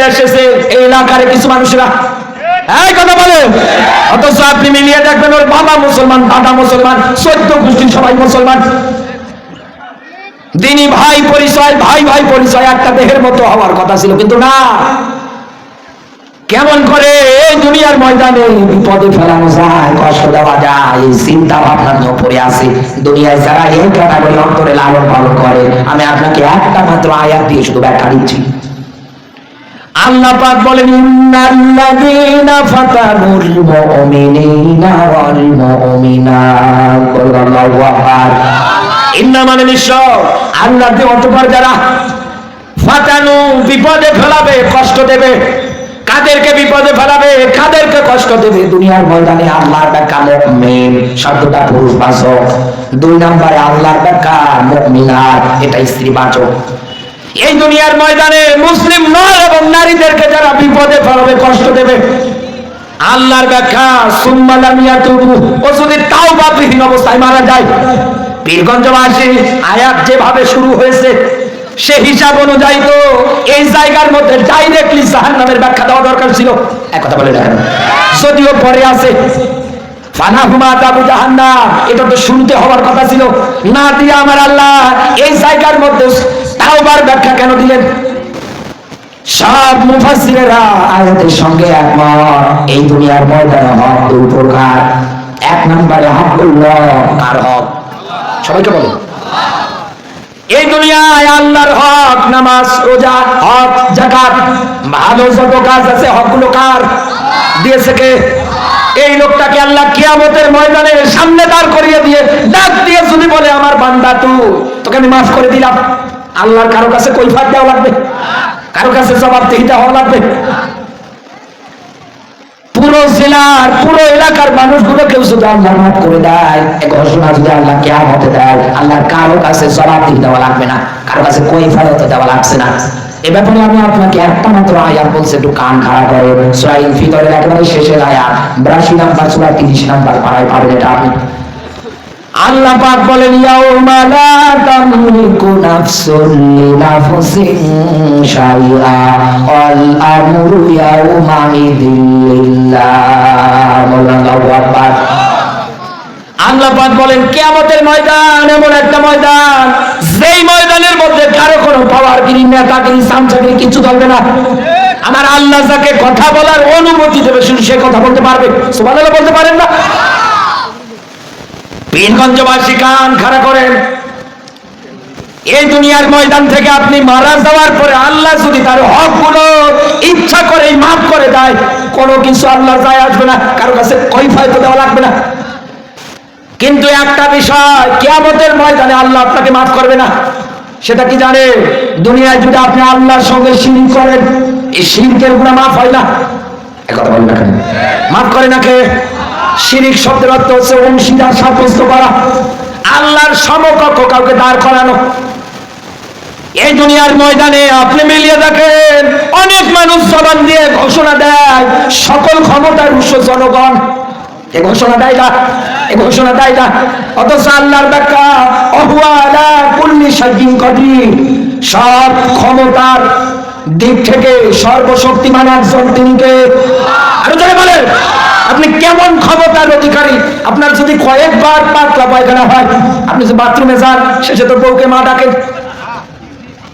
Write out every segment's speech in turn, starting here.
মিলিয়ে এসেছে এই এলাকার কিছু মানুষরা, এই কথা বলে। অথচ আপনি মিলিয়ে দেখবেন ওর বাবা মুসলমান, দাদা মুসলমান, 14 গোষ্ঠীর সবাই মুসলমান। দিনী ভাই পরিচয়, ভাই ভাই পরিচয়, একটা দেহের মতো হওয়ার কথা ছিল, কিন্তু না। কেমন করে এই দুনিয়ার ময়দানে বিপদে ফেলানো যায়, কষ্ট দেওয়া যায়, এই চিন্তা ভাবনার নিয়ে পড়ে আছে দুনিয়ায় যারা এই ক্যাটাগরি অন্তরে লালন পালন করে। আমি আপনাকে একটা মাত্র আয়াত দিয়ে শুধু ব্যাখ্যা দিচ্ছি। আল্লাহ পাক বলেন, ইন্নাল্লাযীনা ফাতানুল মুমিনিনা ওয়াল মুমিনাত, আল্লাহু আকবার। ইন্না মানে নিশ্চয়, আল্লাহ দিয়ে অতঃপর যারা ফাতানু বিপদে ফেলাবে, কষ্ট দেবে। কাদেরকে বিপদে ফেলাবে, কাদেরকে কষ্ট দেবে দুনিয়ার ময়দানে? আল্লাহর ব্যাখ্যা মুমিন শব্দটা পুরুষবাচক, 2 নম্বরে আল্লাহর ব্যাখ্যা মুমিনাত, এটা স্ত্রীবাচক। এই দুনিয়ার ময়দানে মুসলিম নর এবং নারীদেরকে যারা বিপদে ফেলাবে, কষ্ট দেবে, আল্লাহর ব্যাখ্যা সুম্মা লাম ইয়াতুবু, ও যদি তাওবাবিহীন অবস্থায় মারা যায়। পীরগঞ্জবাসী আয়াত যেভাবে শুরু হয়েছে সে হিসাব অনুযায়ী তো এই জায়গার মধ্যে ডাইরেক্টলি জাহান্নামের ব্যাখ্যা দেওয়া দরকার ছিল। এক কথা বলে দেখেন, যদিও পরে আছে ফানাহুমা আযাবু জাহান্নাম, এটা তো শুনতে হওয়ার কথা ছিল না দিয়ে আমার আল্লাহ এই জায়গার মধ্যে তাওবার ব্যাখ্যা কেন দিলেন? সব মুফাসসিরেরা আয়াতের সঙ্গে একমত, এই দুনিয়ার ময়দানে হক 2 প্রকার। 1 নম্বরে হকুল্লাহ, কার হক? সবাইকে বলো। এই দুনিয়ায় আল্লাহর হক, নামাজ, রোজা, হজ, যাকাত, ভালো যত কাজ আছে হকগুলো কার? দিয়েছে কে? এই লোকটাকে আল্লাহ কিয়ামতের ময়দানে সামনে দাঁড় করিয়ে দিয়ে ডাক দিয়ে যদি বলে, আমার বান্দা তোকে আমি মাফ করে দিলাম, আল্লাহর কারো কাছে কৈফিয়ত দেওয়া লাগবে? কারো কাছে জবাবদিহিতা হওয়া লাগবে? পুরো জেলার, পুরো এলাকার মানুষগুলো কেউ শুধু আল্লাহ মাফ করে দেয়, এক ঘোষণা যদি আল্লাহ কিয়ামতে দেয়, আল্লাহর কারো কাছে জবাবদিহি দেওয়া লাগবে না, কারো কাছে কৈফিয়ত দেওয়া লাগছে না। এ ব্যাপারে আমি আপনাকে একটা মাত্র আয়াত বলছি, একটু কান খাড়া করে। সূরা ইনফিতরের একেবারে শেষের আয়াত, 82 নম্বর সূরা 30 নম্বর পারায় পাবেন এটা আপনি। আল্লাহ পাক বলেন, ইয়াউমা লা তামলিকু নাফসুন লিনাফসিন শাইআ ওয়াল আমরু ইয়াউমা ইযিন লিল্লাহ। আল্লাহু আকবার। আল্লাহ পাক বলেন, কিয়ামতের ময়দান এমন একটা ময়দান, যেই ময়দানের মধ্যে কারো কোনো পাওয়ারগিরি, নেতাগিরি, সামচাগিরি কিছু চলবে না। আমার আল্লাহ যাকে কথা বলার অনুমতি দেবে শুধু সে কথা বলতে পারবে। সুবহানাল্লাহ বলতে পারেন না? পীরগঞ্জবাসী কান খাড়া করেন, এই দুনিয়ার ময়দান থেকে আপনি মারা যাওয়ার পরে আল্লাহ যদি তার হকগুলো ইচ্ছা করে মাফ করে দেয়, কোনো কিছু আল্লাহ যায় আসবে না, কারো কাছে কৈফিয়ত দেওয়া লাগবে না। কিন্তু একটা বিষয়, কিয়ামতের ময়দানে আল্লাহ আপনাকে মাফ করবে না। সেটা কি জানে? দুনিয়ায় যদি আপনি আল্লাহর সঙ্গে শিরক করেন, এই শিরকের গুনাহ মাফ হয় না। এক কথা বলেন না কেন? মাফ করে না কে? শিরিক শব্দের অর্থ হচ্ছে অংশীদার সাব্যস্ত করা, আল্লাহর সমকক্ষ কাউকে দাঁড় করানো। এই দুনিয়ার ময়দানে আপনি মিলিয়ে দেখেন, অনেক মানুষ জবান দিয়ে ঘোষণা দেয় সকল ক্ষমতার উৎস জনগণ, এ ঘোষণা দেয় না, এ ঘোষণা দেয় না। অথচ আল্লাহর ব্যাখ্যা ওহুয়া আলা কুল্লি শাইইন কাদির, সব ক্ষমতার দিক থেকে সর্বশক্তিমান একজন, তিনি কে? আরো জোরে বলেন, আপনি কেমন ক্ষমতার অধিকারী? আপনার যদি কয়েকবার পাতলা পায়খানা হয়, আপনি যে বাথরুমে যান, শেষে তো বউকে মা ডাকেন,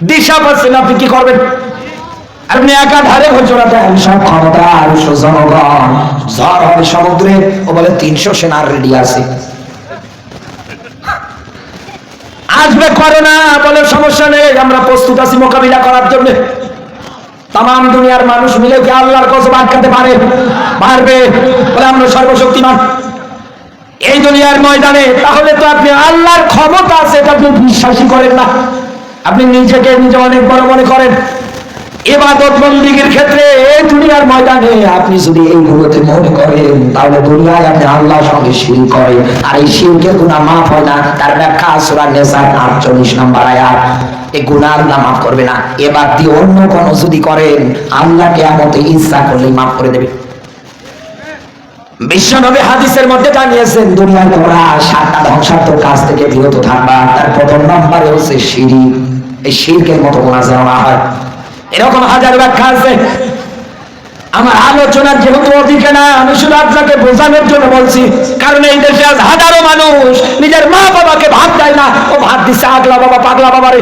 দিশা পাচ্ছেন, আপনি কি করবেন? আপনি একাধারে ঘোষণা দেন সব ক্ষমতা আর জনগণ, ঝড় হবে সমুদ্রে, ও বলে 300 সেনার রেডি আছে। আসবে করোনা, বলে সমস্যা নেই, আমরা প্রস্তুত আছি মোকাবিলা করার জন্য। তাম দুনিয়ার মানুষ মিলে কি আল্লাহর গজব আটকাতে পারে? পারবে? বলে আমরা সর্বশক্তিমান এই দুনিয়ার ময়দানে। তাহলে তো আপনি আল্লাহর ক্ষমতা আছে এটা আপনি বিশ্বাসই করেন না, আপনি নিজেকে নিজে অনেক বড় মনে করেন। ইবাদত বন্দেগীর ক্ষেত্রে এই দুনিয়ার ময়দানে আপনি যদি এইগুলোতে মনে করেন, তাহলে দুনিয়ায় আপনি আল্লাহর সঙ্গে শিরক করেন, আর এই শিরকের গুনাহ মাফ হয় না। তার ব্যাখ্যা সূরা নিসা 48 নম্বর আয়াত। এই গুনাহ আল্লাহ মাফ করবে না, এবার দিয়ে অন্য কোন যদি করেন, আল্লাহ কিয়ামতে ইচ্ছা করলে মাফ করে দেবে। বিশ্বনবী হাদিসের মধ্যে জানিয়েছেন, দুনিয়ায় তোমরা 7টা ধ্বংসাত্মক কাজ থেকে বিরত থাকবা, তার প্রথম নম্বরে হচ্ছে শিরক। এই শিরকের মতো গুনাহ যেন না হয়। এরকম হাজার ব্যাখ্যা আছে। আমার আলোচনার যেহেতু অধিকে না, আমি শুধু আপনাকে বোঝানোর জন্য বলছি। কারণ এই দেশে আজ হাজারো মানুষ নিজের মা বাবাকে ভাত দেয় না, ও ভাত দিচ্ছে আগলা বাবা পাগলা বাবারে।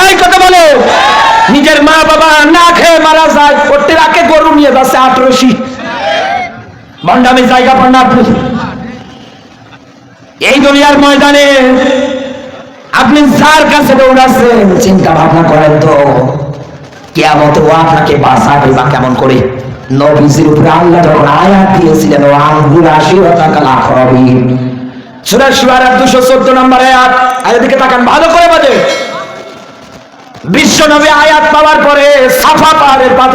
এই কথা বলো, নিজের মা বাবা না খেয়ে মারা যায়, করতে রাখে গরু নিয়ে যাচ্ছে 18 ভণ্ডামি জায়গা পান না আপনি এই দুনিয়ার ময়দানে। আপনি যার কাছে দৌড়াচ্ছেন চিন্তা ভাবনা করেন তো কিয়ামতে ও আপনাকে বাঁচাবে বা কেমন করে। নবীজির উপরে আল্লাহ যখন আয়াত দিয়েছিলেন ও আনহুর আশিরাতাকাল আকরাবিন, সূরা শুআরা 214 নম্বর আয়াত। এদিকে তাকান ভালো করে বাজে। বিশ্ব নবী আয়াত পাওয়ার পরে সাফা পাহাড়ের পাথর